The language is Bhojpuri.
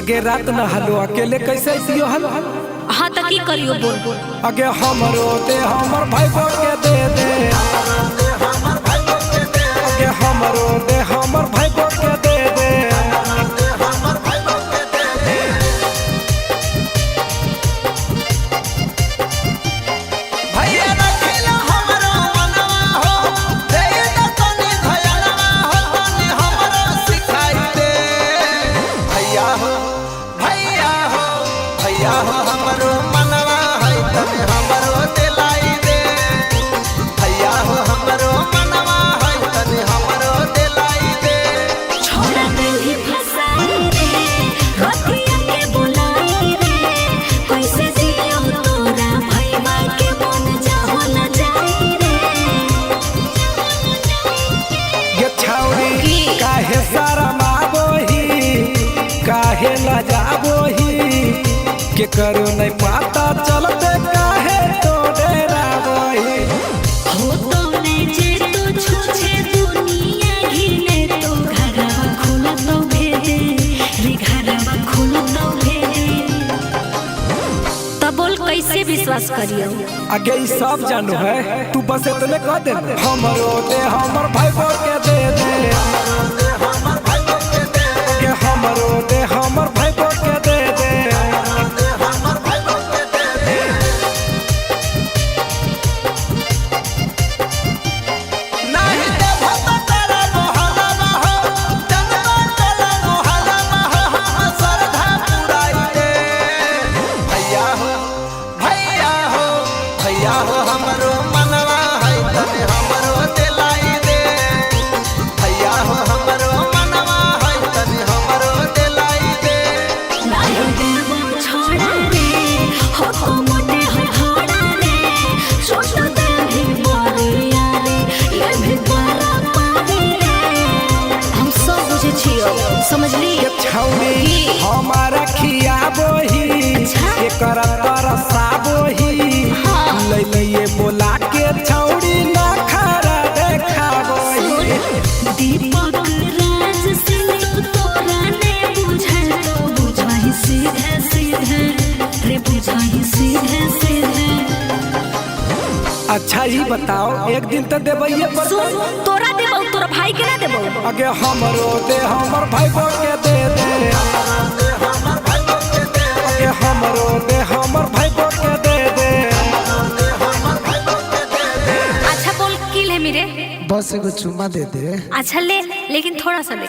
अगे रात न हलो अकेले कैसे दियो हल। हाँ तो की करियो बोल बोल। अगे हमरो दे हमर भाई के दे दे, अगे हमरो दे हमर भाई के दे दे। काहे शरमाबोही काहे लजाबोही के करो नहीं पता चलते काहे तो डराबोही। हो तो नहीं जे तो छूछे दुनिया घिने तो घरवा खोला तो भेदे रे घरवा खोला तो भेदे। तब बोल कैसे विश्वास करियो। आगे ई सब जानू है तू बस इतने कह दे हमरो दे हमर भाई के दे दे, हमरो दे हमर भाई के दे दे। समझ ली छौरी हमारा खियाबोही एकर तरसाबोही। हाँ। ले लिए बोला के छौरी ना खरा देखाबोही। दीपक राज सिंह तोरा ने बुझल तो बुझाही सीधे सीधे रे बुझाही सीधे सीधे। अच्छा ही बताओ एक दिन तो देबइए पर तोरा देबो तोरा भाई के ना देबो। अगे हमरो दे हमर भाई के दे दे, अगे हमरो दे हमर भाई के दे दे। अच्छा बोल की ले मेरे बस एगो चुम्मा दे दे। अच्छा ले लेकिन थोड़ा सा ले।